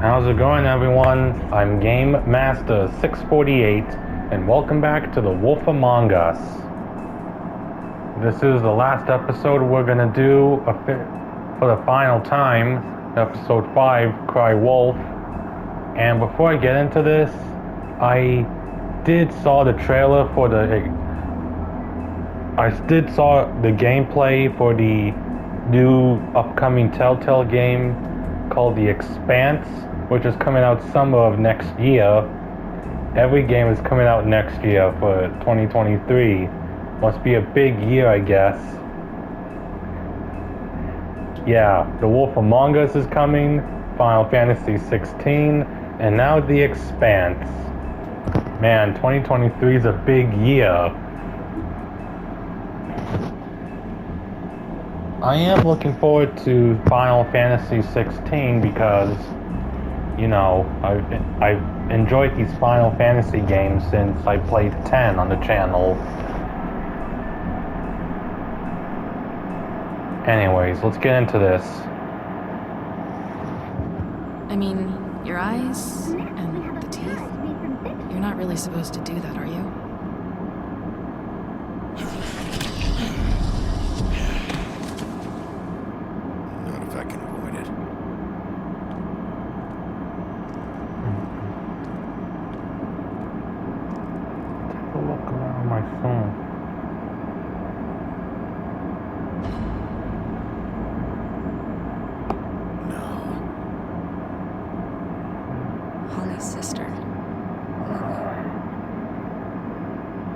How's it going, everyone? I'm Game Master 648, and welcome back to The Wolf Among Us. This is the last episode we're gonna do for the final time, episode 5, Cry Wolf. And before I get into this, I saw the trailer for the gameplay for the new upcoming Telltale game called The Expanse, which is coming out summer of next year. Every game is coming out next year for 2023. Must be a big year, I guess. Yeah, The Wolf Among Us is coming, Final Fantasy 16, and now The Expanse. Man, 2023 is a big year. I am looking forward to Final Fantasy 16 because, you know, I've enjoyed these Final Fantasy games since I played 10 on the channel. Anyways, let's get into this. I mean, your eyes and the teeth. You're not really supposed to do that, are you? Not if I can avoid it. Take a look around my phone. Holly's sister.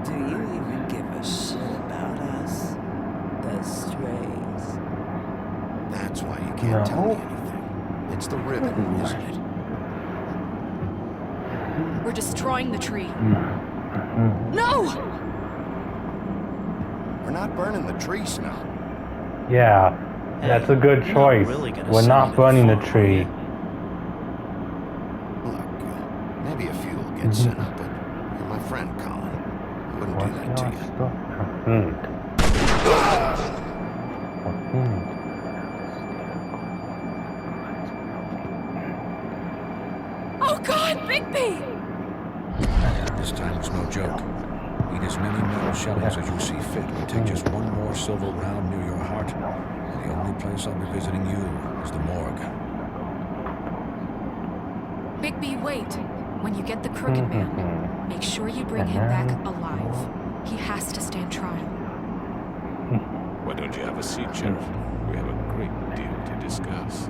Do you even give a shit about us? The strays. That's why you can't tell me anything. It's the ribbon, isn't it? We're destroying the tree. No! We're not burning the tree, Snow. Yeah, that's a good choice. We're not burning the tree. Look, maybe a few will get sent up, but you're my friend, Colin. I wouldn't do that to you. Oh God, Bigby! This time it's no joke. Eat as many metal shellings as you see fit, but take just one more silver round near your heart. The only place I'll be visiting you is the morgue. Bigby, wait. When you get the crooked man, make sure you bring him back alive. He has to stand trial. Why don't you have a seat, Sheriff? We have a great deal to discuss.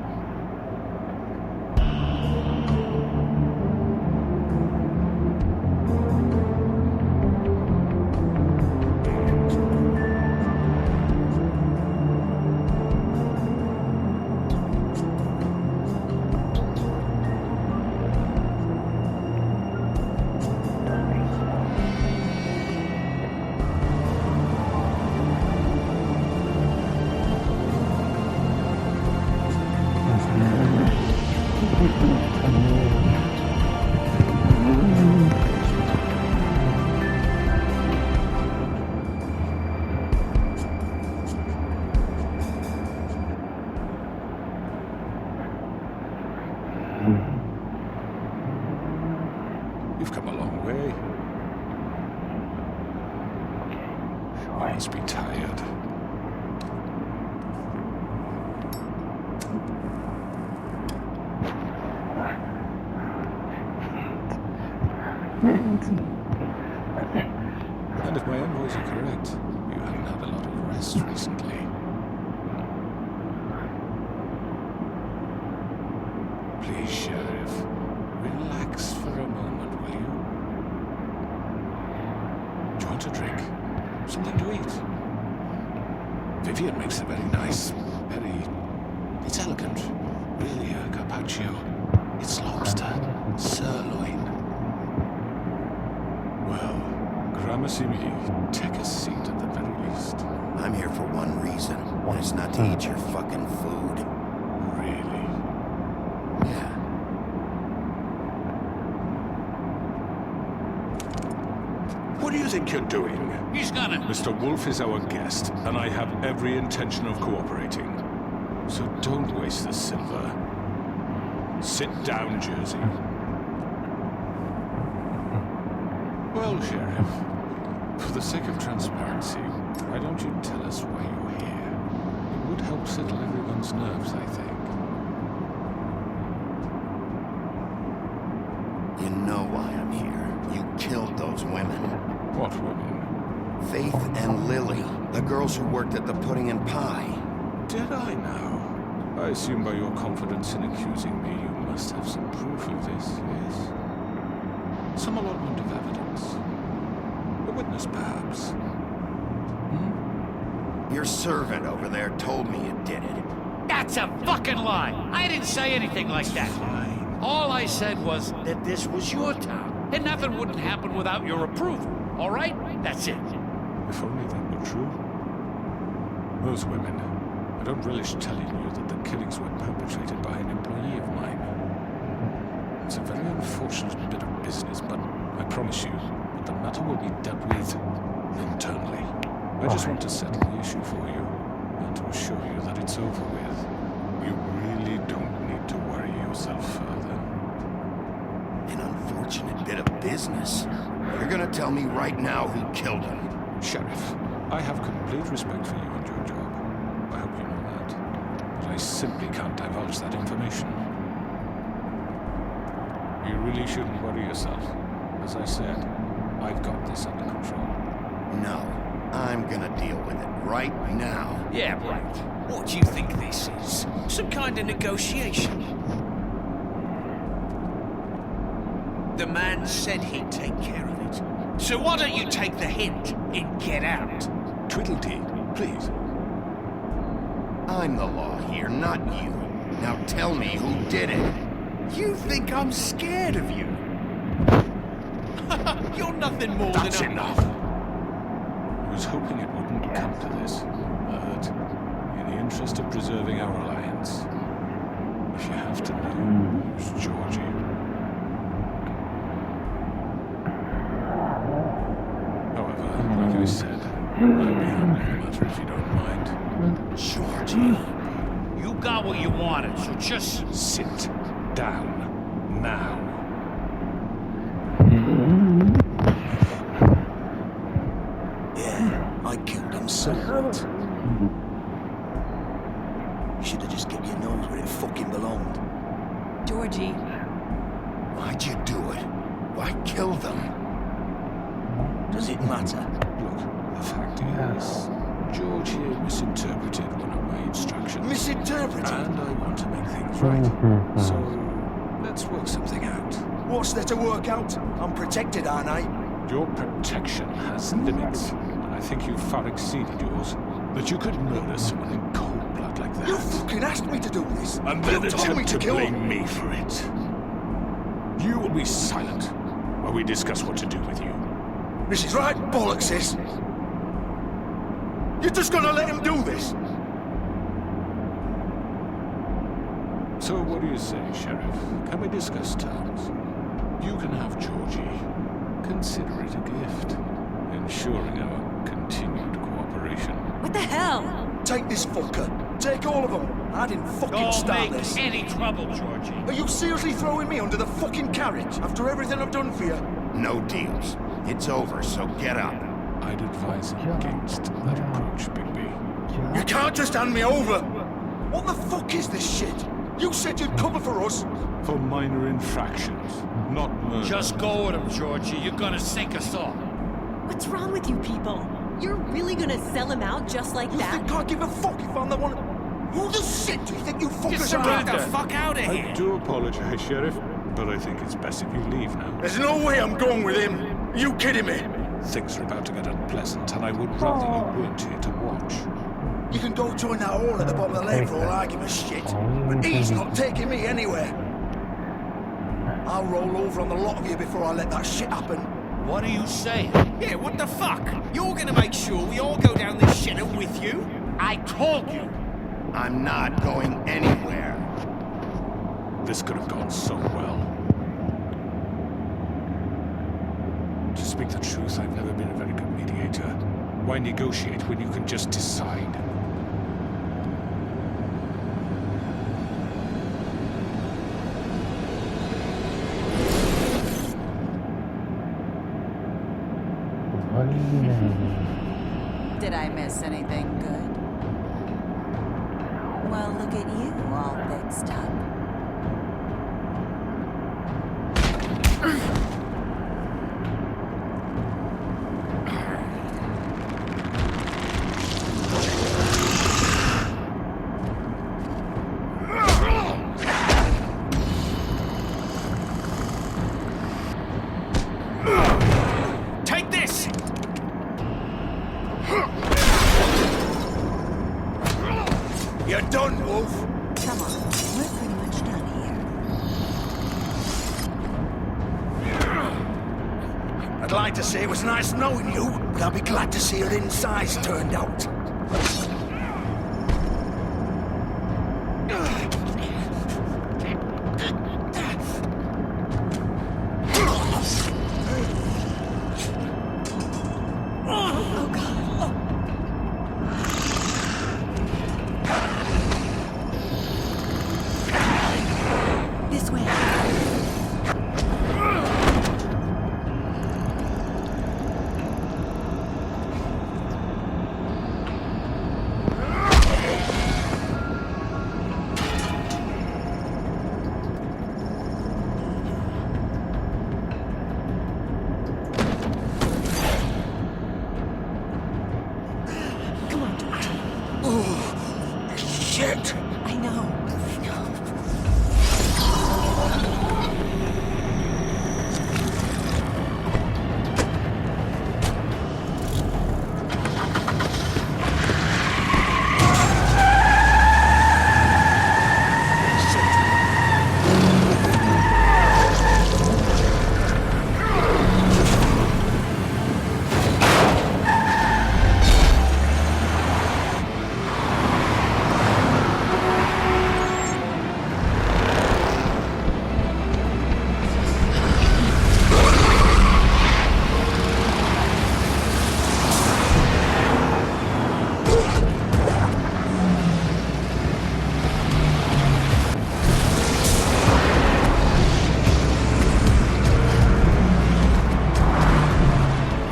You've come a long way. You must be tired. And if my envoys are correct, you haven't had a lot of rest recently. Please, Sheriff, relax for a moment, will you? Do you want a drink? Something to eat? Vivian makes a very nice, it's elegant. Really a carpaccio. It's lobster, sirloin. Well, gramercy me, take a seat at the very least. I'm here for one reason, and it's not to eat your fucking food. Really? Yeah. What do you think you're doing? He's gonna... Mr. Wolf is our guest, and I have every intention of cooperating. So don't waste the silver. Sit down, Jersey. Well, Sheriff, for the sake of transparency, why don't you tell us why you're here? It would help settle everyone's nerves, I think. You know why I'm here. You killed those women. What women? Faith and Lily, the girls who worked at the Pudding and Pie. Did I now? I assume by your confidence in accusing me, you must have some proof of this, yes? Some allotment of evidence. A witness, perhaps. Your servant over there told me you did it. That's a fucking lie. I didn't say anything like that. Fine. All I said was that this was your town, and nothing wouldn't happen without your approval. All right? That's it. If only that were true. Those women, I don't relish telling you that the killings were perpetrated by an employee of mine. It's a very unfortunate bit of business, but I promise you that the matter will be dealt with internally. I just want to settle the issue for you, and to assure you that it's over with. You really don't need to worry yourself further. An unfortunate bit of business. You're gonna tell me right now who killed him. Sheriff, I have complete respect for you and your job. I hope you know that. But I simply can't divulge that information. You really shouldn't worry yourself. As I said, I've got this under control. No, I'm gonna deal with it right now. Yeah, right. What do you think this is? Some kind of negotiation? The man said he'd take care of it. So why don't you take the hint and get out? Tweedledee, please. I'm the law here, not you. Now tell me who did it. You think I'm scared of you? You're nothing more That's than a... enough. I was hoping it wouldn't come to this, but in the interest of preserving our alliance, if you have to know who's Georgie. However, like I said, I'll be handling the matter if you don't mind. Georgie, you got what you wanted, so just... Sit down now. Yeah, I killed him, so what? You should have just kept your nose where it fucking belonged. Georgie, Why'd you do it? Why kill them? Does it matter? Look, the fact is, George here misinterpreted one of my instructions. Misinterpreted? And I want to make things right. So, let's work something out. What's there to work out? I'm protected, aren't I? Your protection has limits. And I think you've far exceeded yours. That you could murder someone in cold blood like that. You fucking asked me to do this. And then you told me attempt to to kill blame me for it. You will be silent while we discuss what to do with you. This is right bollocks, this. You're just gonna let him do this? So what do you say, Sheriff? Can we discuss terms? You can have Georgie. Consider it a gift, ensuring our continued cooperation. what the hell? Take this fucker. Take all of them. I didn't fucking start this. Don't make any trouble, Georgie. Are you seriously throwing me under the fucking carriage after everything I've done for you? No deals. It's over, so get up. I'd advise against that approach, Bigby. You can't just hand me over. What the fuck is this shit? You said you'd cover for us. For minor infractions, not murder. Just go with him, Georgie. You're gonna sink us all. What's wrong with you people? You're really gonna sell him out just like You that? think I give a fuck if I'm the one? Who the shit do you think you fuckers are? Get the fuck out of I here. do apologize, Sheriff, but I think it's best if you leave now. There's no way I'm going with him. Are you kidding me? Things are about to get unpleasant, and I would rather you weren't here to watch. You can go join that hole at the bottom of the lake for all I give a shit. But he's not taking me anywhere. I'll roll over on the lot of you before I let that shit happen. What are you saying? Yeah, what the fuck? You're gonna make sure we all go down this shitter with you? I told you. I'm not going anywhere. This could have gone so well. To speak the truth, I've never been a very good mediator. Why negotiate when you can just decide? miss anything good? Well, look at you, all fixed up. Take this! You're done, Wolf. Come on, we're pretty much done here. I'd like to say it was nice knowing you, but I'll be glad to see your insides turned out. This way. Come on, George. Shit! I know.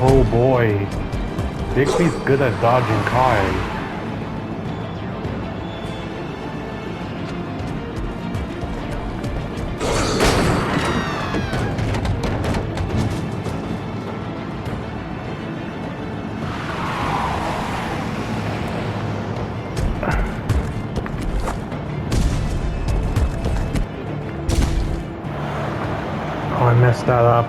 Oh boy. Bixby's good at dodging cars. Oh, I messed that up.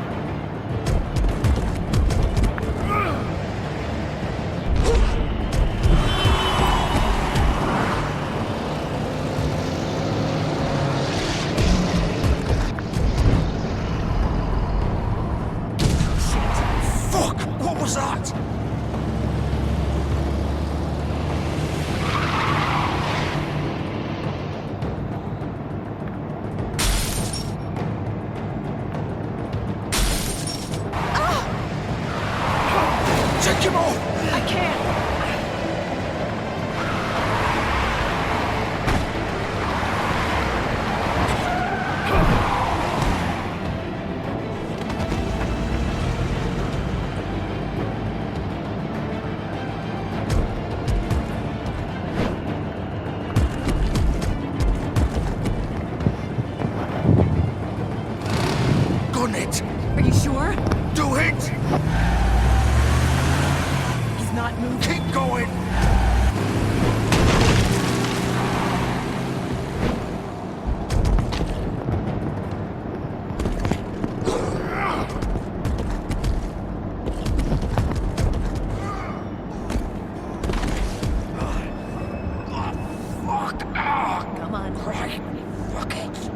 Fuck! What was that? Take him off! I can't. Gun it! Are you sure? Do it! He's not moving. Keep going! Fuck! Come on. Right. Fuck it.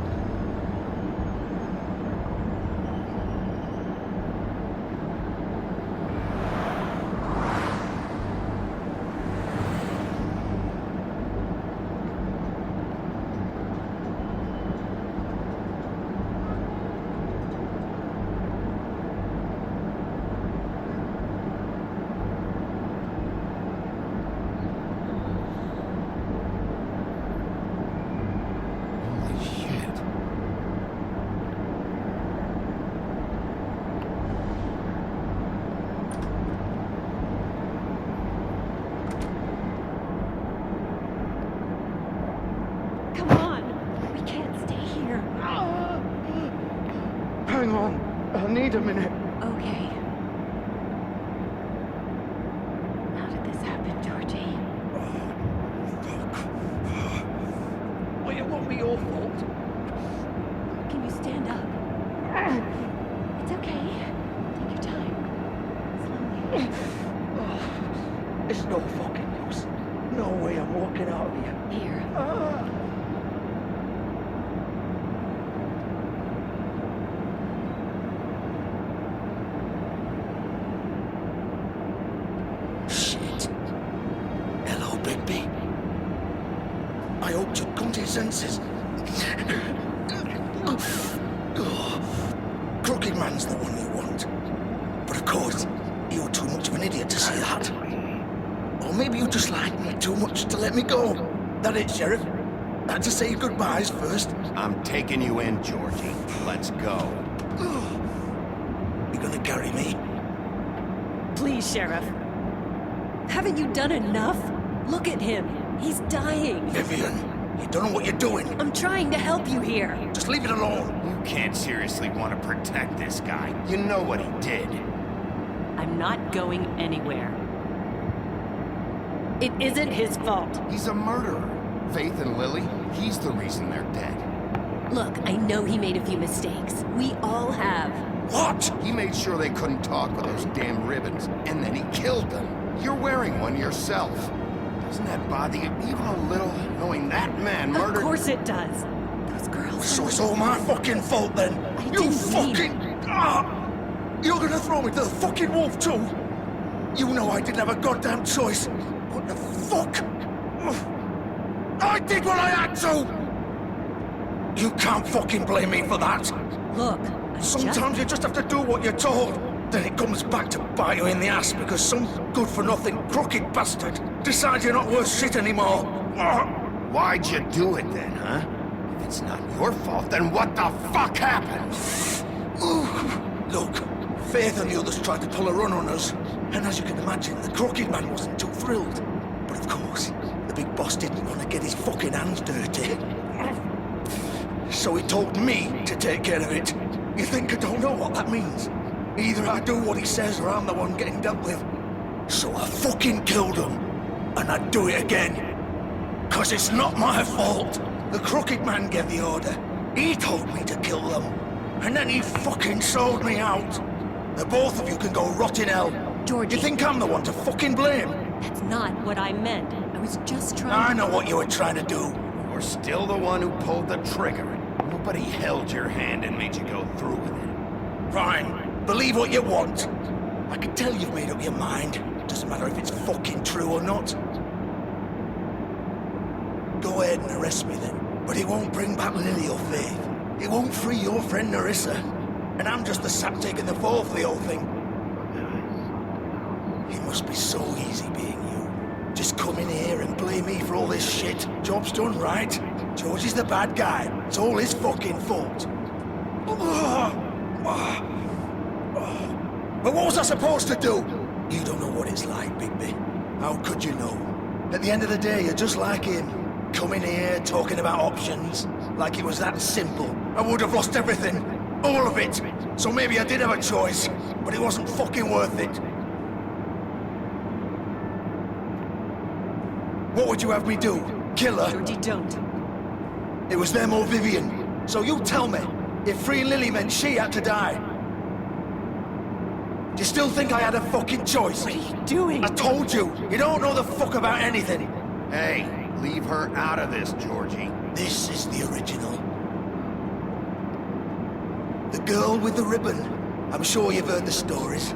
Wait a minute. Okay. How did this happen, Georgie? Well, it won't be your fault. Can you stand up? It's okay. Take your time. Slowly. It's no fucking use. No way I'm walking out of here. Here. Shit. Hello, Bigby. I hope you've come to your senses. Crooked Man's the one you want. But of course, you're too much of an idiot to see that. Or maybe you just like me too much to let me go. That it, Sheriff? Had to say goodbyes first. I'm taking you in, Georgie. Let's go. You gonna carry me? Please, Sheriff. Haven't you done enough? Look at him. He's dying. Vivian, you don't know what you're doing. I'm trying to help you here. Just leave it alone. You can't seriously want to protect this guy. You know what he did. I'm not going anywhere. It isn't his fault. He's a murderer. Faith and Lily, he's the reason they're dead. Look, I know he made a few mistakes. We all have. What? He made sure they couldn't talk with those damn ribbons, and then he killed them. You're wearing one yourself. Doesn't that bother you even a little, knowing that man murdered... Of course it does. Those girls... So it's all my fucking fault then? You didn't fucking... You're gonna throw me to the fucking wolf too? You know I didn't have a goddamn choice. What the fuck? I did what I had to! You can't fucking blame me for that. Look, Sometimes you just have to do what you're told. Then it comes back to bite you in the ass because some good-for-nothing crooked bastard decides you're not worth shit anymore. Why'd you do it then, huh? If it's not your fault, then what the fuck happened? Look, Faith and the others tried to pull a run on us. And as you can imagine, the crooked man wasn't too thrilled. But of course, the big boss didn't want to get his fucking hands dirty. So he told me to take care of it. You think I don't know what that means? Either I do what he says or I'm the one getting dealt with. So I fucking killed him. And I'd do it again. 'Cause it's not my fault. The crooked man gave the order. He told me to kill them. And then he fucking sold me out. The both of you can go rot in hell. Georgie. You think I'm the one to fucking blame? That's not what I meant. I was just trying I know what you were trying to do. You're still the one who pulled the trigger. Nobody held your hand and made you go through with it. Fine. Believe what you want. I can tell you've made up your mind. Doesn't matter if it's fucking true or not. Go ahead and arrest me then. But it won't bring back Lily or Faith. It won't free your friend Narissa. And I'm just the sap taking the fall for the whole thing. It must be so easy being you. Just come in here and blame me for all this shit. Job's done, right? George is the bad guy. It's all his fucking fault. But what was I supposed to do? You don't know what it's like, Bigby. How could you know? At the end of the day, you're just like him. Coming here, talking about options. Like it was that simple. I would have lost everything. All of it. So maybe I did have a choice. But it wasn't fucking worth it. What would you have me do? Kill her? Georgie, don't. It was them or Vivian. So you tell me, if freeing Lily meant she had to die, do you still think I had a fucking choice? What are you doing? I told you, you don't know the fuck about anything. Hey, leave her out of this, Georgie. This is the original. The girl with the ribbon. I'm sure you've heard the stories.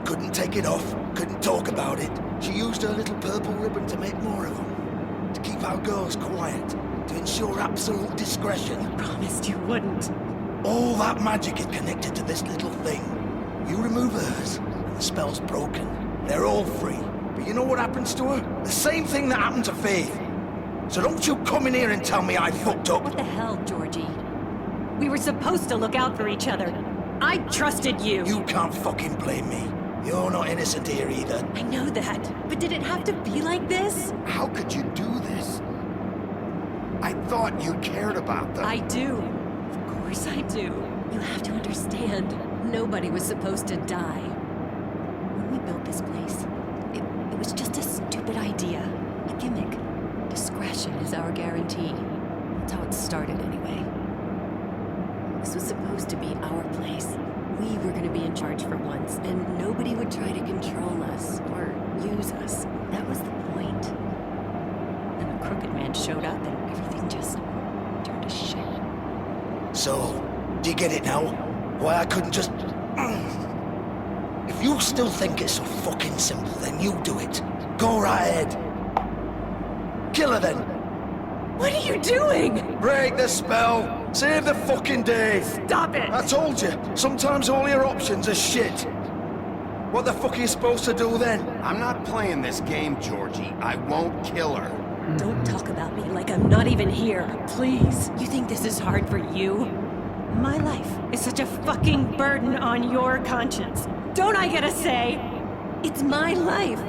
Couldn't take it off, couldn't talk about it. She used her little purple ribbon to make more of them. To keep our girls quiet. To ensure absolute discretion. Promised you wouldn't. All that magic is connected to this little thing. You remove hers, and the spell's broken. They're all free. But you know what happens to her? The same thing that happened to Faith. So don't you come in here and tell me I fucked up. What the hell, Georgie? We were supposed to look out for each other. I trusted you. You can't fucking blame me. You're not innocent here either. I know that, but did it have to be like this? How could you do this? I thought you cared about them. I do. Of course I do. You have to understand. Nobody was supposed to die. When we built this place, it was just a stupid idea. A gimmick. Discretion is our guarantee. That's how it started anyway. This was supposed to be our place. We were going to be in charge for once, and nobody would try to control us or use us. That was the point. Then the crooked man showed up and everything just turned to shit. So, do you get it now? Why I couldn't just... If you still think it's so fucking simple, then you do it. Go right ahead. Kill her then. What are you doing? Break the spell. Save the fucking day. Stop it! I told you, sometimes all your options are shit. What the fuck are you supposed to do then? I'm not playing this game, Georgie. I won't kill her. Don't talk about me like I'm not even here, please. You think this is hard for you? My life is such a fucking burden on your conscience. Don't I get a say? It's my life.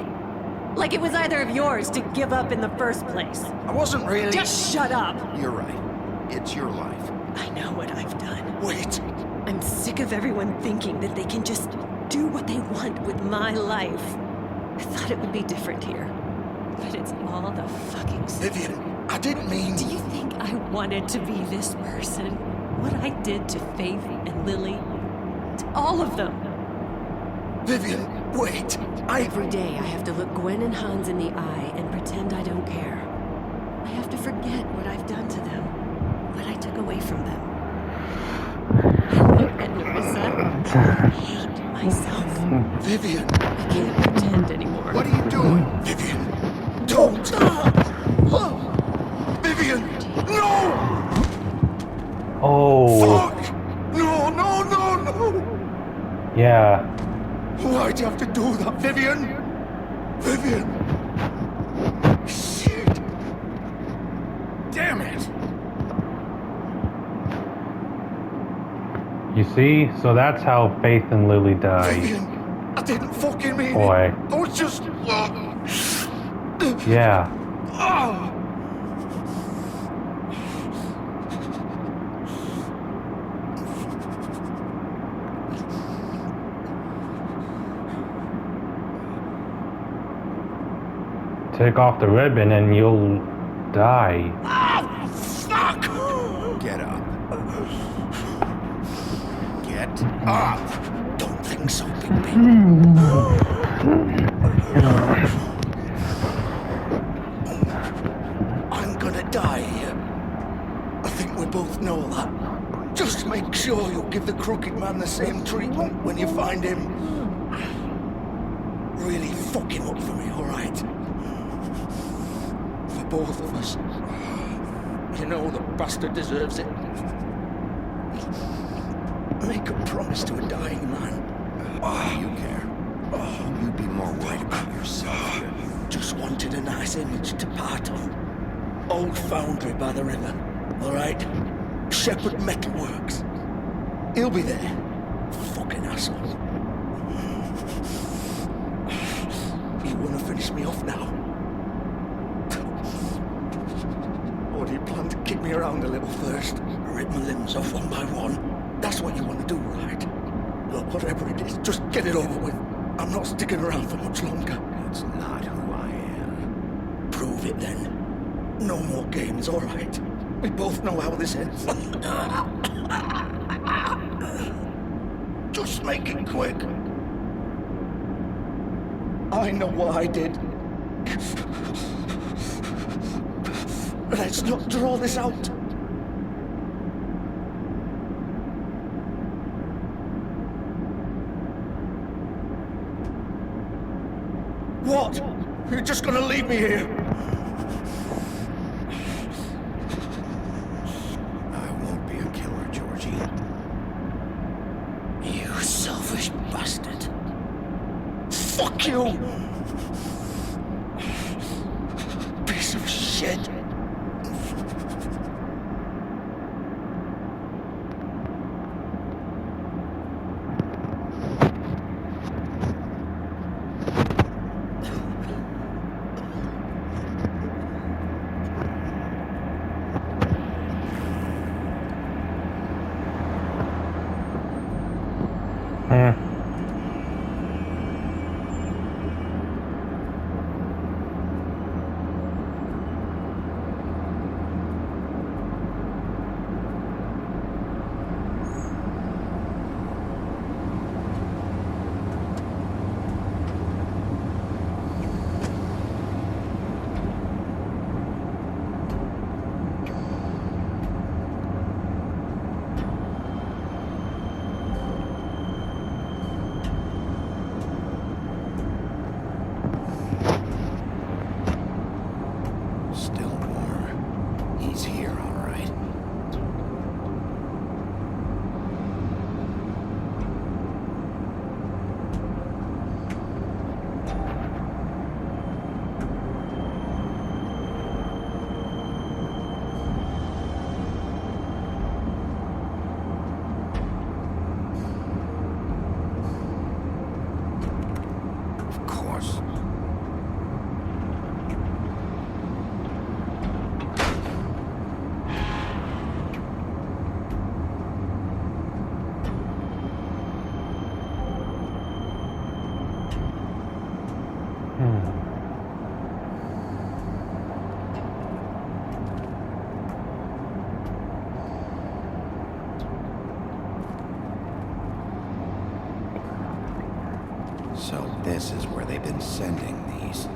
Like it was either of yours to give up in the first place. I wasn't really... Just shut up. You're right. It's your life. I know what I've done. Wait. I'm sick of everyone thinking that they can just do what they want with my life. I thought it would be different here. But it's all the fucking same. Vivian, I didn't mean... Do you think I wanted to be this person? What I did to Faith and Lily? To all of them? Vivian, wait. Every day I have to look Gwen and Hans in the eye and pretend I don't care. I have to forget what I've done to them. What I took away from them. I look at Nerissa. I hate myself. Vivian. I can't pretend anymore. What are you doing? Vivian, don't. Vivian, no! Oh. Fuck! No, no, no, no! Yeah. Why'd you have to do that, Vivian? Vivian! Shit! Damn it! You see? So that's how Faith and Lily died. Vivian, I didn't fucking mean Boy. it. I was just... Yeah. Take off the ribbon and you'll die. Fuck! Get up. Get up! Don't think so, Big B. I'm gonna die here. I think we both know that. Just make sure you give the crooked man the same treatment when you find him. Really fuck him up for me, alright? For both of us. You know the bastard deserves it. Make a promise to a dying man. You care. You'd be more worried about yourself. Just wanted a nice image to part on. Old foundry by the river, alright? Shepherd Metalworks. He'll be there. Fucking asshole. You wanna finish me off now? Or do you plan to kick me around a little first? Rip my limbs off one by one? That's what you want to do, right? Look, whatever it is, just get it over with. I'm not sticking around for much longer. That's not who I am. Prove it then. No more games, all right? We both know how this ends. Just make it quick. I know what I did. Let's not draw this out. What? You're just gonna leave me here? I won't be a killer, Georgie. You selfish bastard. Fuck you! Piece of shit. Still warm. He's here, all right. Of course. So this is where they've been sending these.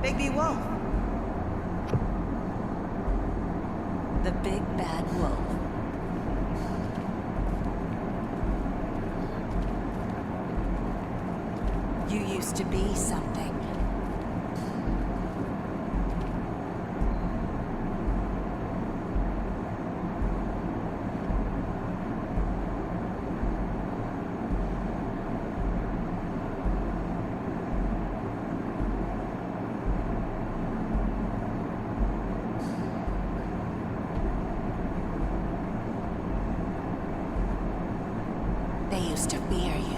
Baby Wolf. The big bad wolf. You used to be something. They used to fear you.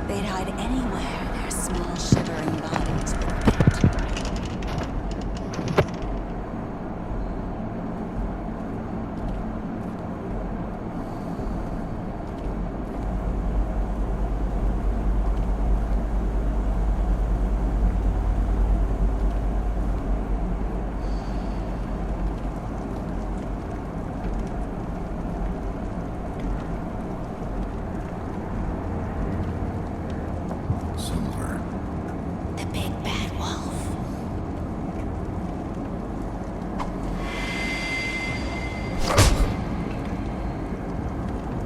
They'd hide anywhere their small shivering bodies would fit. Silver. The big bad wolf.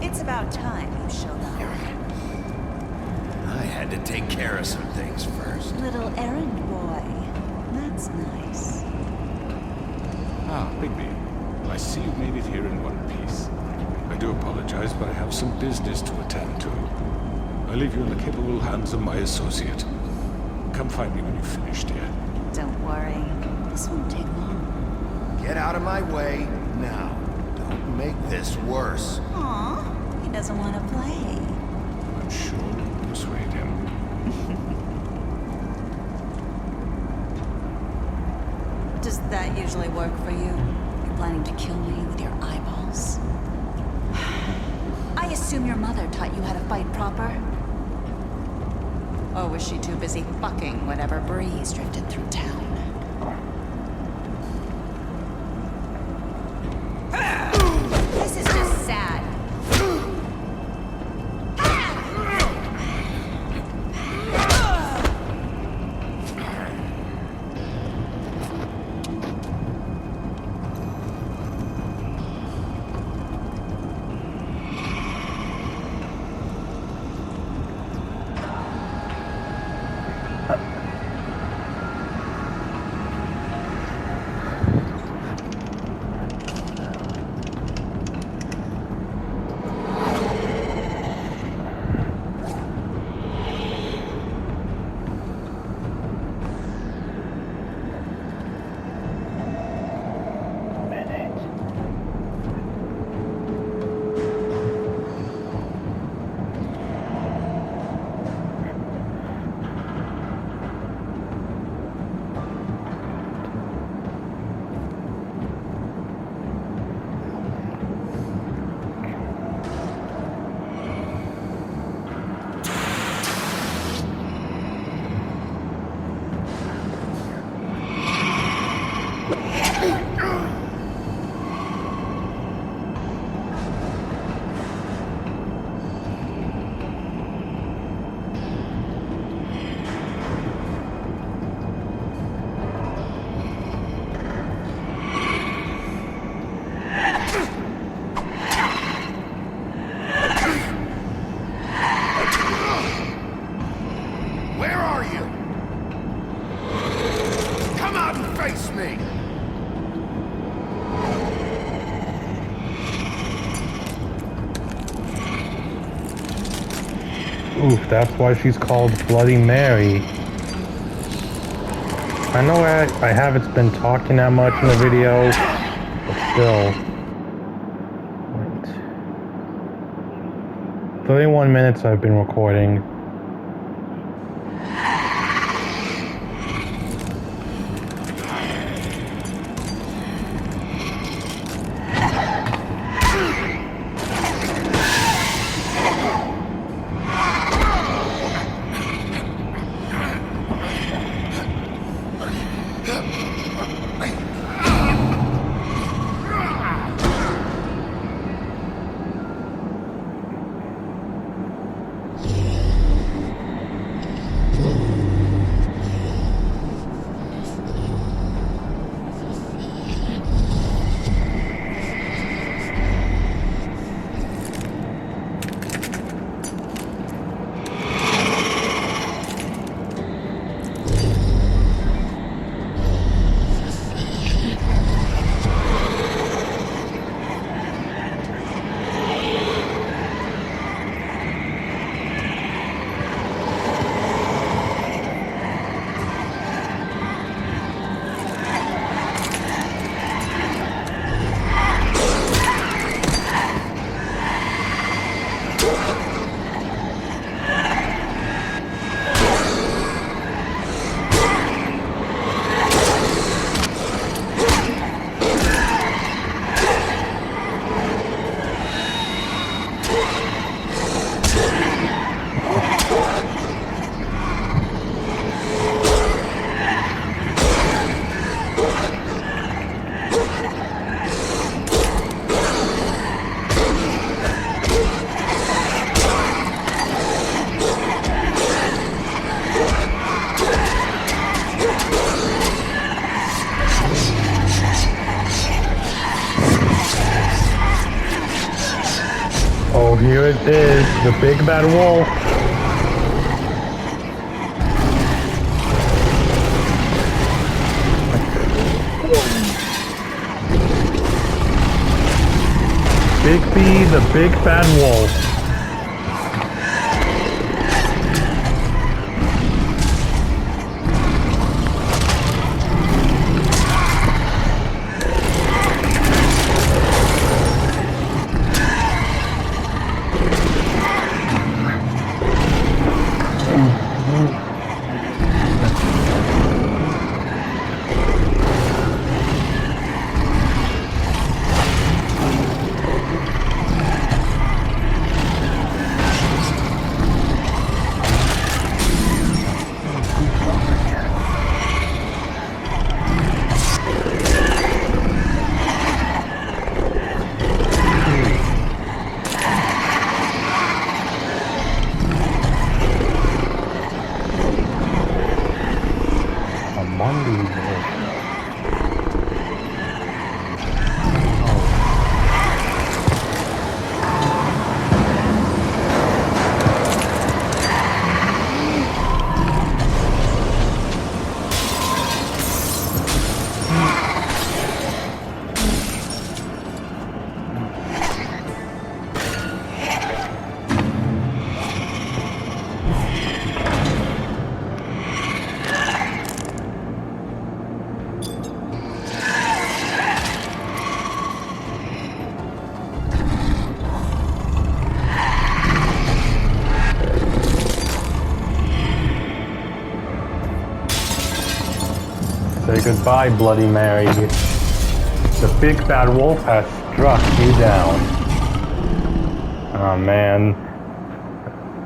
It's about time you showed up. I had to take care of some things first. Little errand boy. That's nice. Ah, Bigby. I see you've made it here in one piece. I do apologize, but I have some business to attend to. I leave you in the capable hands of my associate. Come find me when you've finished, dear. Don't worry. This won't take long. Get out of my way now. Don't make this worse. Aw, he doesn't want to play. I'm sure you'll persuade him. Does that usually work for you? You're planning to kill me with your eyeballs? I assume your mother taught you how to fight proper? Or was she too busy fucking whatever breeze drifted through town? This is just sad. Where are you? Come out and face me! Oof, that's why she's called Bloody Mary. I know I haven't been talking that much in the video, but still. Wait. 31 minutes I've been recording. Oh, here it is, the big bad wolf. Bigby, the big bad wolf. Say goodbye, Bloody Mary. The big bad wolf has struck you down. Oh man.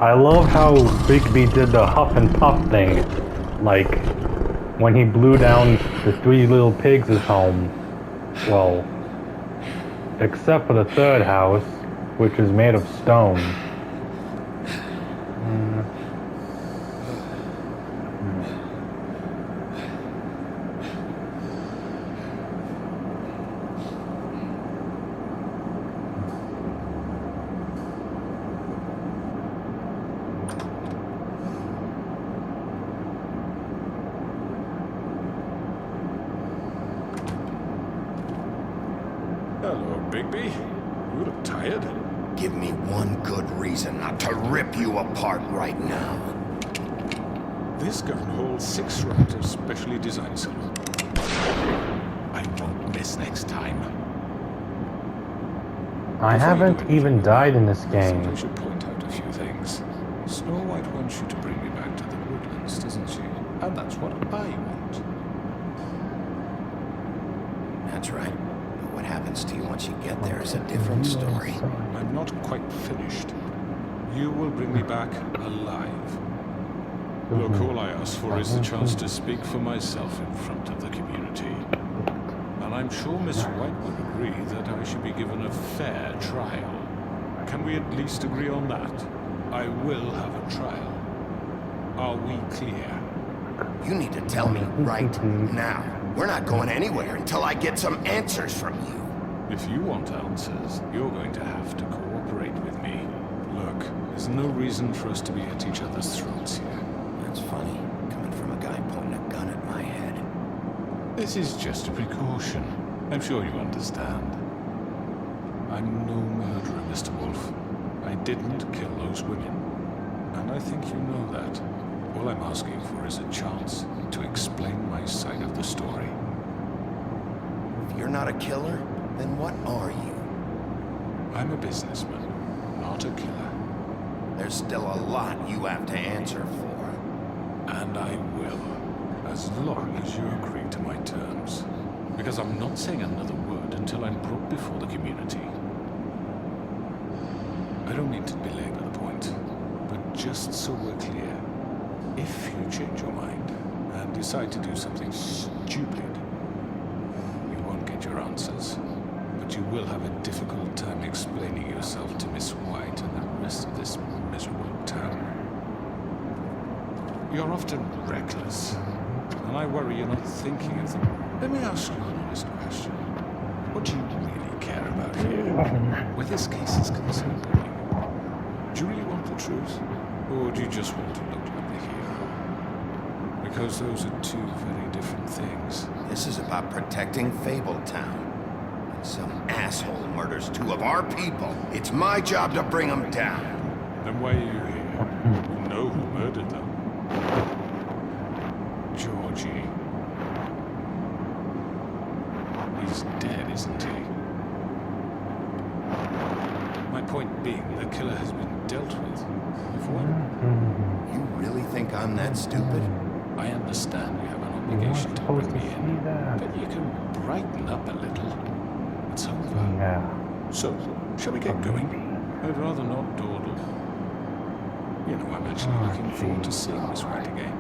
I love how Bigby did the huff and puff thing. Like, when he blew down the three little pigs' home. Well, except for the third house, which is made of stone. Bigby? You look tired. Give me one good reason not to rip you apart right now. This gun holds 6 rounds of specially designed silver. I won't miss next time. I haven't even died in this I game. think I should point out a few things. Snow White wants you to bring me back to the woodlands, doesn't she? And that's what I want. That's right. But what happens to you once you get there is a different story. I'm not quite finished. You will bring me back alive. Look, all I ask for is the chance to speak for myself in front of the community. And I'm sure Miss White would agree that I should be given a fair trial. Can we at least agree on that? I will have a trial. Are we clear? You need to tell me right now. We're not going anywhere until I get some answers from you. If you want answers, you're going to have to cooperate with me. Look, there's no reason for us to be at each other's throats here. That's funny, coming from a guy pointing a gun at my head. This is just a precaution. I'm sure you understand. I'm no murderer, Mr. Wolf. I didn't kill those women. And I think you know that. All I'm asking for is a chance to explain my side of the story. If you're not a killer, then what are you? I'm a businessman, not a killer. There's still a lot you have to answer for. And I will, as long as you agree to my terms. Because I'm not saying another word until I'm brought before the community. I don't mean to belabor the point, but just so we're clear, if you change your mind and decide to do something stupid, you won't get your answers, but you will have a difficult time explaining yourself to Miss White and the rest of this miserable town. You're often reckless, and I worry you're not thinking of them. Let me ask you an honest question. What do you really care about here? Where this case is concerned, do you really want the truth? Or do you just want to look like the hero? Because those are two very different things. This is about protecting Fabletown. And some asshole murders 2 of our people. It's my job to bring them down. Then why are you here? You know who murdered them. Georgie. He's dead, isn't he? My point being, the killer has been dealt with. You've won. You really think I'm that stupid? I understand you have an obligation to bring me in, but you can brighten up a little. It's over. Yeah. So, shall we get going? I'd rather not dawdle. You know, I'm actually looking forward to seeing Miss White again.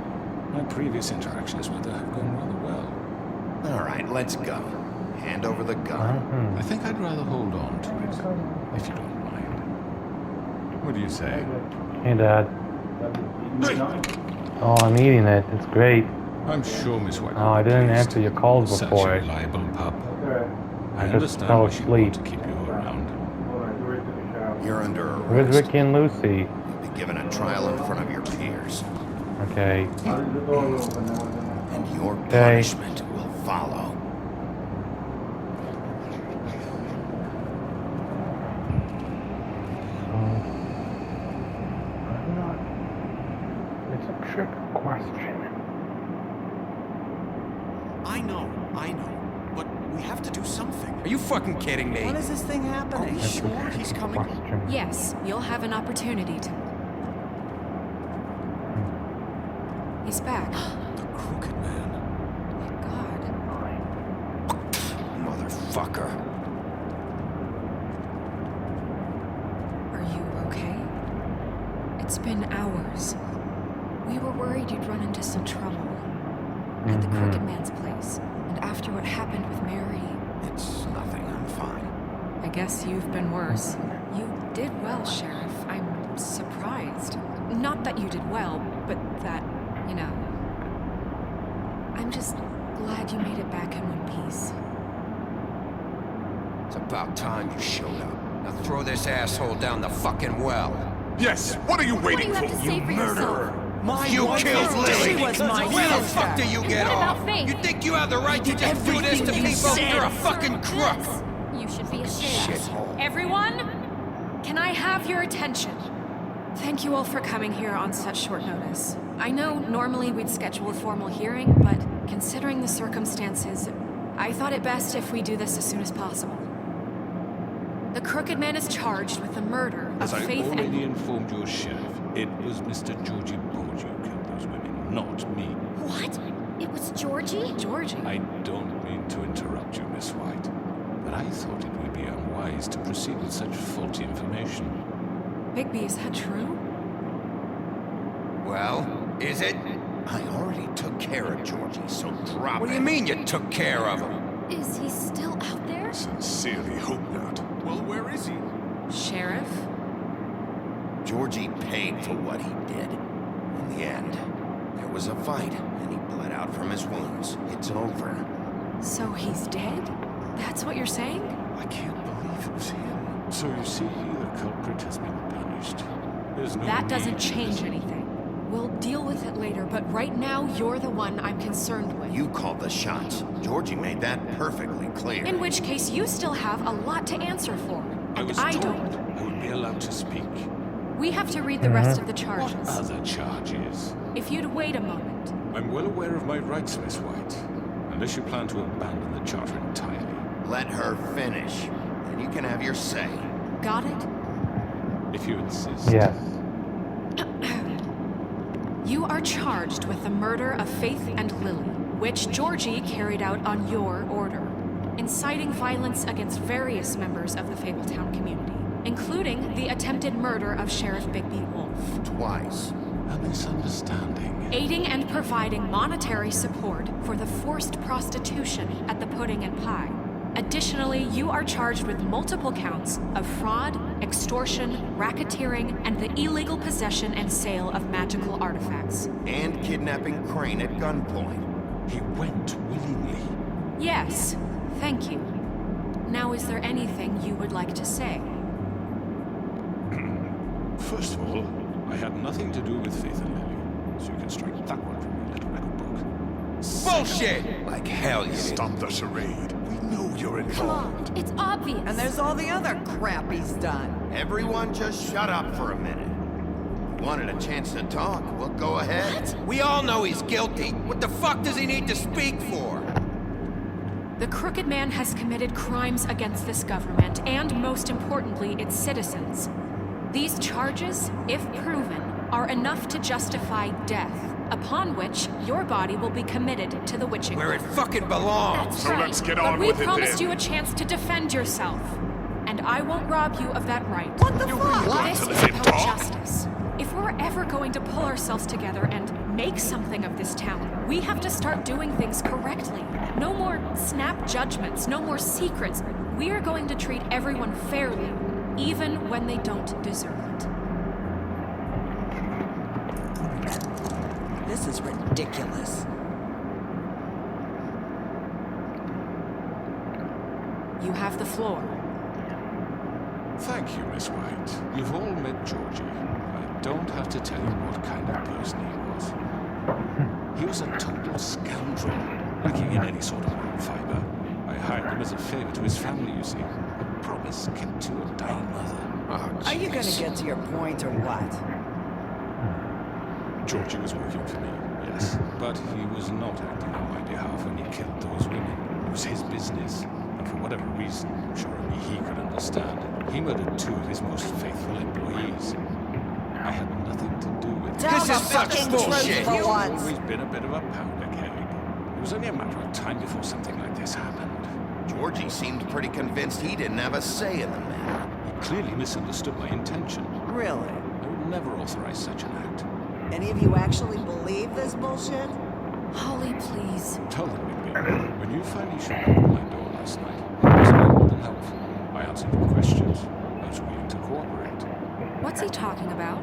My previous interactions with her have gone rather well. All right, let's go. Hand over the gun. I think I'd rather hold on to it, if you don't mind. What do you say? Hey, Dad. Oh, I'm eating it. It's great. I'm sure Miss White. Oh, I didn't answer your calls Such before. a reliable pup. I just understand fell why she'd want asleep. to keep you around. You're under Where's arrest. Ricky and Lucy? You'll be given a trial in front of your peers. Okay. And your Okay. punishment will follow. It's a trick question. I know. But we have to do something. Are you fucking kidding me? When is this thing happening? Are we sure he's coming? Question. Yes, you'll have an opportunity to. He's back. The Crooked Man. Thank God. Motherfucker. Are you okay? It's been hours. We were worried you'd run into some trouble. At the Crooked Man's place. And after what happened with Mary, It's nothing, I'm fine. I guess you've been worse. You did well, Sheriff. I'm surprised. Not that you did well, but that, you know. I'm just glad you made it back in one piece. It's about time you showed up. Now throw this asshole down the fucking well. Yes. What are you What do waiting you have to for? say for yourself? My You wife killed is Lily. dead. She was my Where the sister. fuck do you get What off? about Faith? You think you have the right to just do this to everything you people? said. You're a fucking crook. You should obvious. Shithole. Everyone, can I have your attention? Thank you all for coming here on such short notice. I know normally we'd schedule a formal hearing, but considering the circumstances, I thought it best if we do this as soon as possible. The Crooked Man is charged with the murder of As I Faith already and... informed your sheriff, it was Mr. Georgie Borgia who killed those women, not me. What? It was Georgie? Georgie? I don't mean to interrupt you, Miss White, but I thought it would be unwise to proceed with such faulty information. Bigby, is that true? Well, is it? I already took care of Georgie, so drop it. What do you mean you took care of him? Is he still out there? Sincerely hope not. Well, where is he? Sheriff? Georgie paid for what he did. In the end, there was a fight, and he bled out from his wounds. It's over. So he's dead? That's what you're saying? I can't believe it was him. So you see, the culprit has been punished. There's no That doesn't need to change anything. We'll deal with it later, but right now, you're the one I'm concerned with. You called the shots. Georgie made that perfectly clear. In which case, you still have a lot to answer for. I And was I told don't. I would be allowed to speak. We have to read the rest of the What charges. other charges? If you'd wait a moment. I'm well aware of my rights, Miss White. Unless you plan to abandon the charter entirely. Let her finish, and you can have your say. Got it? If you insist. Yes. You are charged with the murder of Faith and Lily, which Georgie carried out on your order, inciting violence against various members of the Fabletown community, including the attempted murder of Sheriff Bigby Wolf. Twice. A misunderstanding. Aiding and providing monetary support for the forced prostitution at the Pudding and Pie. Additionally, you are charged with multiple counts of fraud, extortion, racketeering, and the illegal possession and sale of magical artifacts. And kidnapping Crane at gunpoint. He went willingly. Yes, thank you. Now, is there anything you would like to say? First of all, I had nothing to do with Faith and Lily, so you can strike that one from your little record book. Bullshit! Like hell you did. Stop the charade. We know you're Come involved. on, it's obvious. And there's all the other crap he's done. Everyone just shut up for a minute. You wanted a chance to talk, well, go ahead. We all know he's guilty. What the fuck does he need to speak for? The Crooked Man has committed crimes against this government and, most importantly, its citizens. These charges, if proven, are enough to justify death, upon which your body will be committed to the witching Where it hole. fucking belongs. That's right. let's get but on we with it promised then. you a chance to defend yourself, and I won't rob you of that right. What the fuck? This is about justice. If we're ever going to pull ourselves together and make something of this town, we have to start doing things correctly. No more snap judgments, no more secrets. We are going to treat everyone fairly, even when they don't deserve it. This is ridiculous. You have the floor. Thank you, Miss White. You've all met Georgie. I don't have to tell you what kind of person he was. He was a total scoundrel, lacking in any sort of moral fiber. I hired him as a favor to his family, you see. A promise kept to a dying mother. Oh, Are you gonna jeez. get to your point or what? Georgie was working for me, yes. But he was not acting on my behalf when he killed those women. It was his business. And for whatever reason, I'm sure only he could understand, he murdered two of his most faithful employees. I had nothing to do with it. Tell This the is such fucking bullshit. truth for I've once. always been a bit of a powder keg. It was only a matter of time before something like this happened. Georgie seemed pretty convinced he didn't have a say in the matter. He clearly misunderstood my intention. Really? I would never authorize such an act. Any of you actually believe this bullshit? Holly, please. Tell them, Bigby, when you finally showed up at my door last night, I was more than helpful. I answered your questions. I was willing to cooperate. What's he talking about?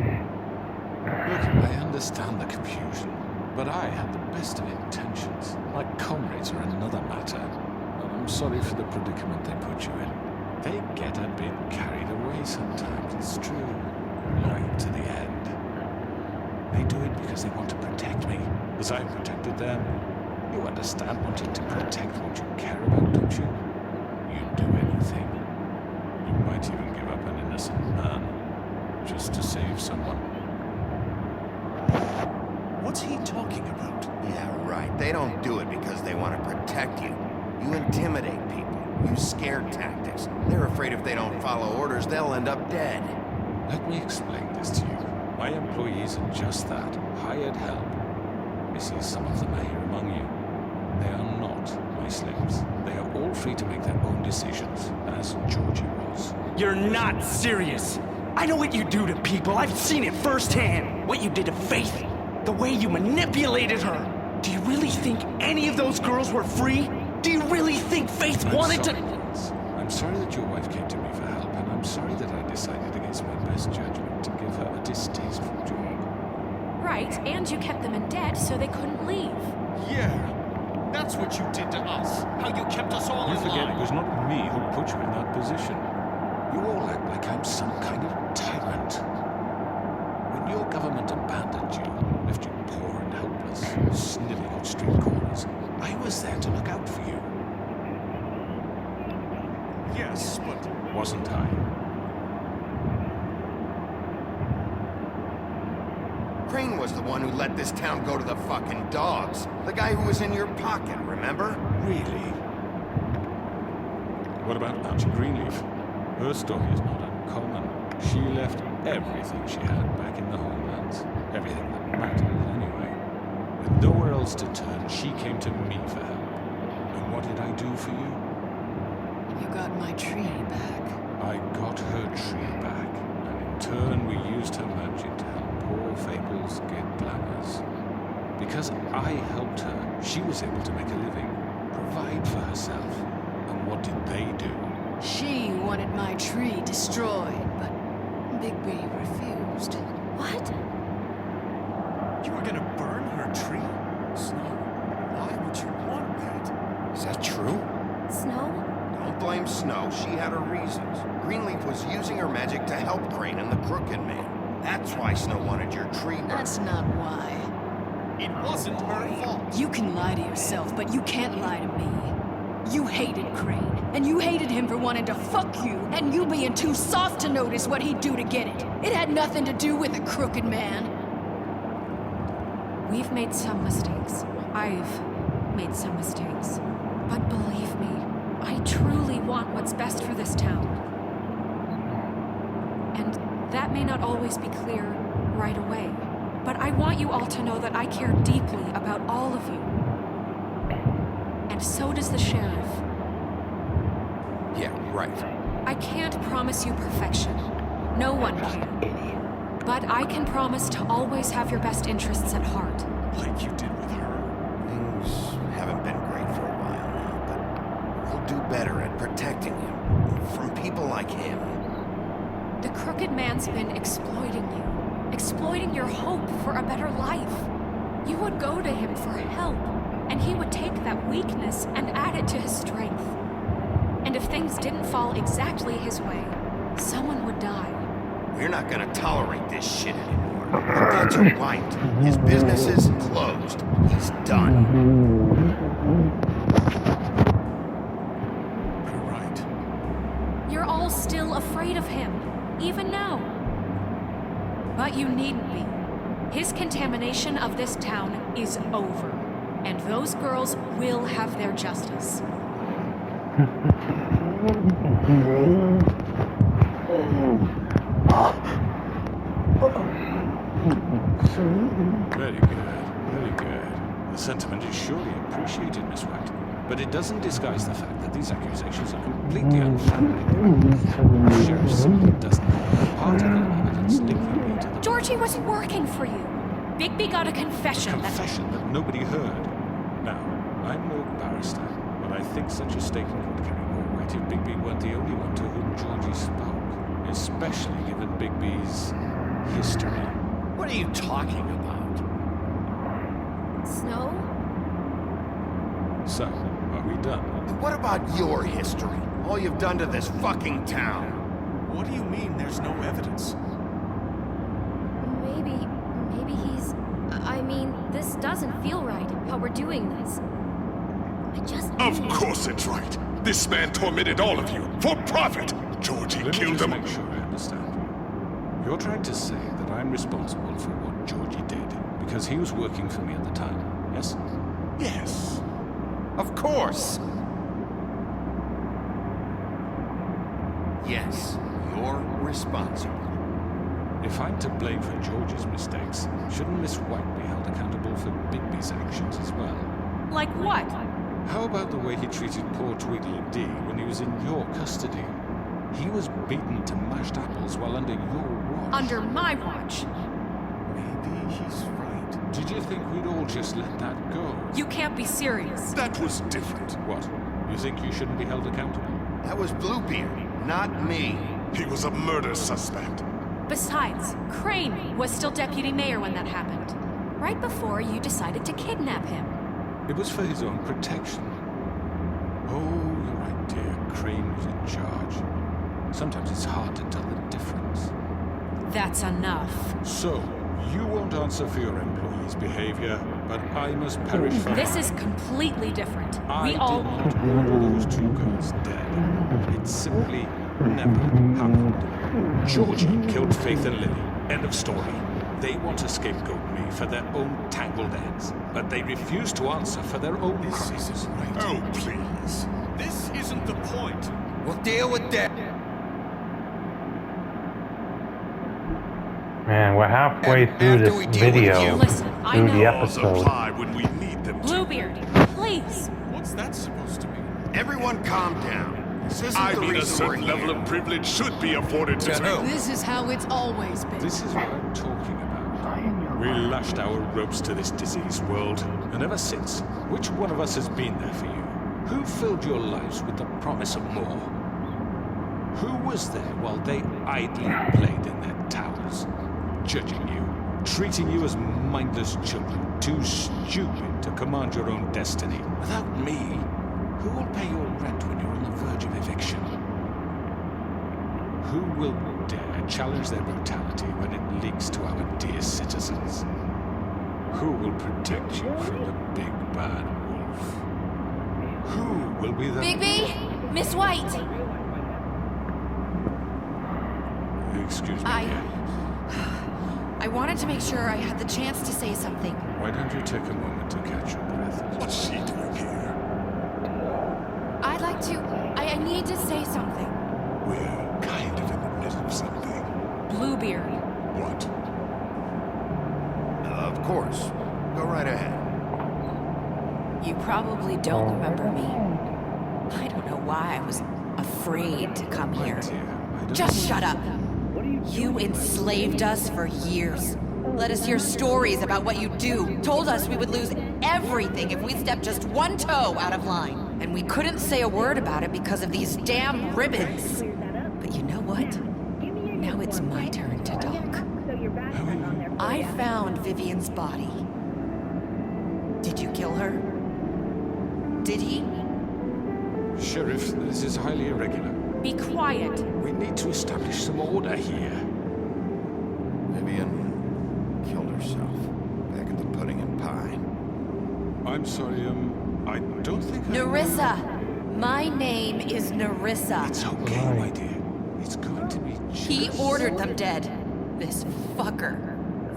Look, I understand the confusion, but I had the best of intentions. My comrades are another matter. And I'm sorry for the predicament they put you in. They get a bit carried away sometimes, it's true. Loyal to the end. They do it because they want to protect me, as I protected them. You understand wanting to protect what you care about, don't you? You'd do anything. You might even give up an innocent man just to save someone. What's he talking about? Yeah, right. They don't do it because they want to protect you. You intimidate people. Use scare tactics. They're afraid if they don't follow orders, they'll end up dead. Let me explain this to you. My employees are just that, hired help. I see some of them are here among you. They are not my slaves. They are all free to make their own decisions, as Georgie was. You're not serious. I know what you do to people. I've seen it firsthand. What you did to Faith. The way you manipulated her. Do you really think any of those girls were free? Do you really think Faith wanted to... I'm sorry that your wife came to me for help, and I'm sorry that I decided against my best judgment to give her a distasteful job. Right, and you kept them in debt so they couldn't leave. Yeah. That's what you did to us. How you kept us all You in forget line. it was not me who put you in that position. You all act like I'm some kind of tyrant. When your government abandoned you, left you poor and helpless, sniving on street corners, I was there to look out for you. Yes, but Wasn't I? Crane was the one who let this town go to the fucking dogs. The guy who was in your pocket, remember? Really? What about Auntie Greenleaf? Her story is not uncommon. She left everything she had back in the homelands. Everything that mattered, anyway. With nowhere else to turn, she came to me for help. And what did I do for you? You got my tree back. I got her tree back, and in turn we used her magic to help poor Fables get glamours. Because I helped her, she was able to make a living, provide for herself. And what did they do? She wanted my tree destroyed, but Bigby refused. What? you were gonna burn her tree? Snow, why would you want that? Is that true? Snow? Don't blame Snow. She had her reasons. Greenleaf was using her magic to help Crane and the Crooked Man. That's why Snow wanted your tree burned. That's not why. It wasn't her fault. You can lie to yourself, but you can't lie to me. You hated Crane, and you hated him for wanting to fuck you, and you being too soft to notice what he'd do to get it. It had nothing to do with the Crooked Man. We've made some mistakes. I've made some mistakes. But believe me, I truly want what's best for this town. And that may not always be clear right away, but I want you all to know that I care deeply about all of you. And so does the sheriff. Yeah, right. I can't promise you perfection. No one can. But I can promise to always have your best interests at heart. Like you did with her. Things haven't been great for a while now, but we'll do better at protecting you from people like him. The Crooked Man's been exploiting you, exploiting your hope for a better life. You would go to him for help, and he would take that weakness and add it to his strength. And if things didn't fall exactly his way, someone would die. We're not gonna tolerate this shit anymore. That's right. His business is closed. He's done. You're right. You're all still afraid of him, even now. But you needn't be. His contamination of this town is over, and those girls will have their justice. Very good, very good. The sentiment is surely appreciated, Miss White. But it doesn't disguise the fact that these accusations are completely unfounded. The sheriff simply doesn't have a particle of evidence linking me to the... Georgie was working for you. Bigby got a confession that... confession that nobody heard. Now, I'm no barrister, but I think such a statement would carry more weight if Bigby weren't the only one to whom Georgie spoke, especially given Bigby's history. What are you talking about? Snow? So, are we done? What about your history? All you've done to this fucking town? What do you mean there's no evidence? Maybe he's... I mean, this doesn't feel right, how we're doing this. Of course it's right. This man tormented all of you for profit. Georgie Let me killed just him. make sure I understand. You're trying to say that I'm responsible for what Georgie did because he was working for me at the time, yes? Yes. Of course. Yes, you're responsible. If I'm to blame for Georgie's mistakes, shouldn't Miss White be held accountable for Bigby's actions as well? Like what? How about the way he treated poor Tweedledee when he was in your custody? He was beaten to mashed apples while under your watch. Under my watch. Maybe he's right. Did you think we'd all just let that go? You can't be serious. That was different. What? You think you shouldn't be held accountable? That was Bluebeard, not me. He was a murder suspect. Besides, Crane was still deputy mayor when that happened. Right before you decided to kidnap him. It was for his own protection. Oh, you're right, dear. Crane was in charge. Sometimes it's hard to tell the difference. That's enough. So, you won't answer for your employees' behavior, but I must perish for This mine. is completely different. I We all... did not order those two girls dead. It simply never happened. Georgie killed Faith and Lily. End of story. They want to scapegoat me for their own tangled ends, but they refuse to answer for their own crimes. Oh, please. This isn't the point. We'll deal with that. Man, we're halfway through After we this deal with video, you. Listen, I through the know. Laws episode. apply when we need them to. Bluebeard, please. What's that supposed to mean? Everyone calm down. This isn't I the mean, a reason we're certain level here. of privilege should be afforded to me. This is how it's always been. This is what I'm talking about. We lashed our ropes to this diseased world, and ever since, which one of us has been there for you? Who filled your lives with the promise of more? Who was there while they idly played in their towers, judging you, treating you as mindless children, too stupid to command your own destiny? Without me, who will pay your rent when you're on the verge of eviction? Who will dare challenge their brutality when it leaks to our dear citizens? Who will protect you from the big bad wolf? Who will be the... Bigby, Miss White. Excuse me. I wanted to make sure I had the chance to say something. Why don't you take a moment to catch your breath? What's she doing here? I'd like to... I need to say something. We're kind of in the middle of something. Bluebeard. What? Of course. Go right ahead. You probably don't remember me. I don't know why I was afraid to come here. Just shut up. You enslaved us for years. Let us hear stories about what you do. Told us we would lose everything if we stepped just one toe out of line. And we couldn't say a word about it because of these damn ribbons. But you know what? Now it's my turn to talk. I found Vivian's body. Did you kill her? Did he? Sheriff, this is highly irregular. Be quiet. We need to establish some order here. Vivian killed herself back at the Pudding and Pie. I'm sorry, I don't think Nerissa! My name is Nerissa. It's okay, my dear. It's going to be just... He ordered them dead. This fucker.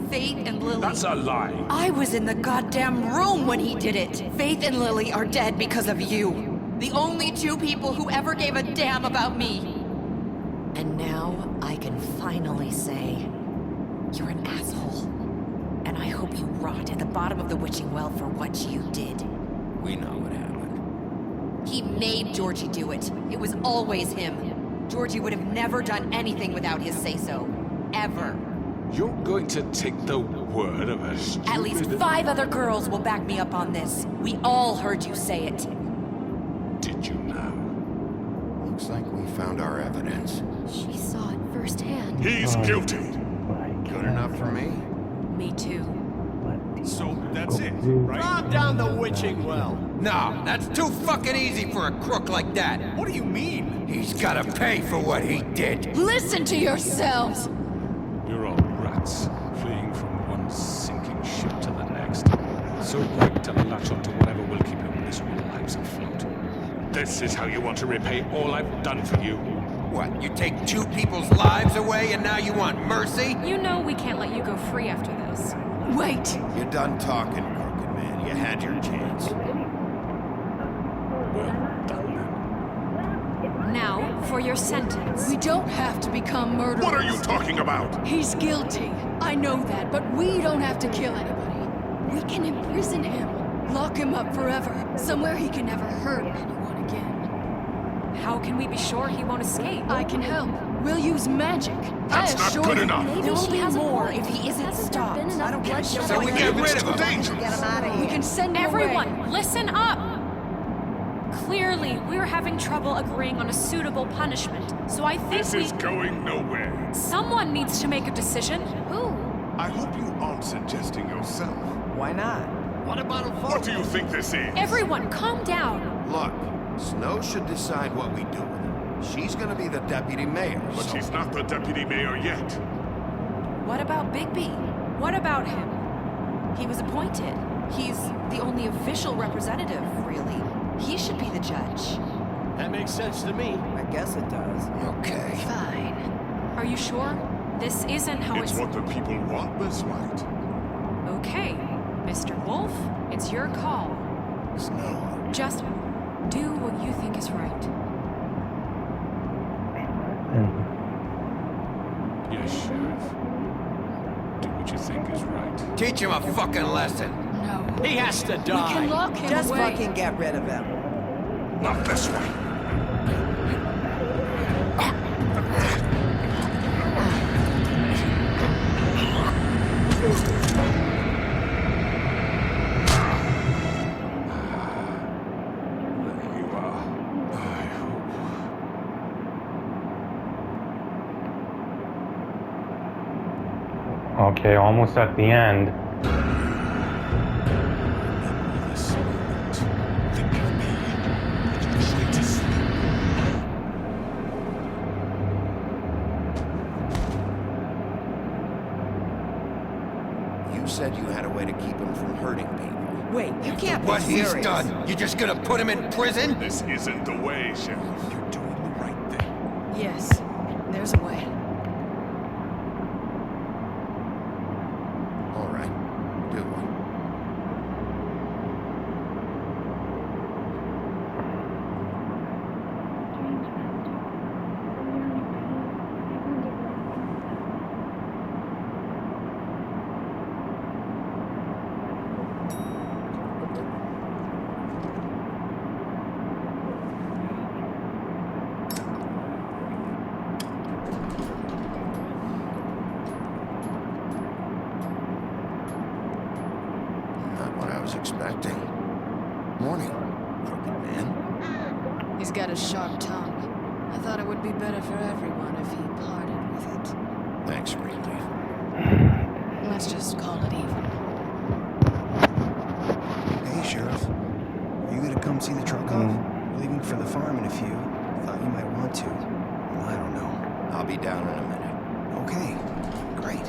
Faith and Lily. That's a lie. I was in the goddamn room when he did it. Faith and Lily are dead because of you. The only two people who ever gave a damn about me. And now I can finally say, you're an asshole. And I hope you rot at the bottom of the witching well for what you did. We know what happened. He made Georgie do it. It was always him. Georgie would have never done anything without his say-so. Ever. You're going to take the word of a stupid... At least 5 other girls will back me up on this. We all heard you say it. Did you now? Looks like we found our evidence. She saw it firsthand. He's guilty. Good enough for me? Me too. So that's it, right? Calm down the witching well. No, that's too fucking easy for a crook like that. What do you mean? He's gotta pay for what he did. Listen to yourselves! You're all rats, fleeing from one sinking ship to the next. So quick to latch onto whatever will keep you miserable lives afloat. This is how you want to repay all I've done for you? What, you take two people's lives away and now you want mercy? You know we can't let you go free after this. Wait! You're done talking, crooked man. You had your chance. Well done, then. Now, for your sentence. We don't have to become murderers. What are you talking about? He's guilty. I know that, but we don't have to kill anybody. We can imprison him. Lock him up forever. Somewhere he can never hurt anyone again. How can we be sure he won't escape? I can help. We'll use magic. That's not good enough. There will be more if he isn't stopped. I don't get you. So we get rid of him. Dangerous. We can send him Everyone, away. listen up! Clearly, we're having trouble agreeing on a suitable punishment, so I think This is going nowhere. someone needs to make a decision. Who? I hope you aren't suggesting yourself. Why not? What about a vote? What do you think this is? Everyone, calm down. Look, Snow should decide what we do with her. She's gonna be the deputy mayor, But so... she's not the deputy mayor yet. What about Bigby? What about him? He was appointed. He's the only official representative, really. He should be the judge. That makes sense to me. I guess it does. Okay. Fine. Are you sure? This isn't how It's what the people want, Miss White. Okay, Mr. Wolf, it's your call. Snow. Just do what you think is right. Yes, Sheriff. Do what you think is right. Teach him a fucking lesson. No. He has to We die. can lock him Just away. fucking get rid of him. Not this way. There you are. I hope. Okay, almost at the end. This moment. Think of me. It's going to sleep. You said you had a way to keep him from hurting people. Wait, you can't be What he's serious. done, you just gonna put him in prison? This isn't the way, Sheriff. You're doing the right thing. Yes, there's a way. All right. Do one. Not what I was expecting. Morning, crooked man. He's got a sharp tongue. I thought it would be better for everyone if he parted with it. Thanks, Greenleaf. Let's just call it even. Hey, Sheriff. Are you gonna come see the truck off? We're leaving for the farm in a few. Thought you might want to. Well, I don't know. I'll be down in a minute. Okay, great.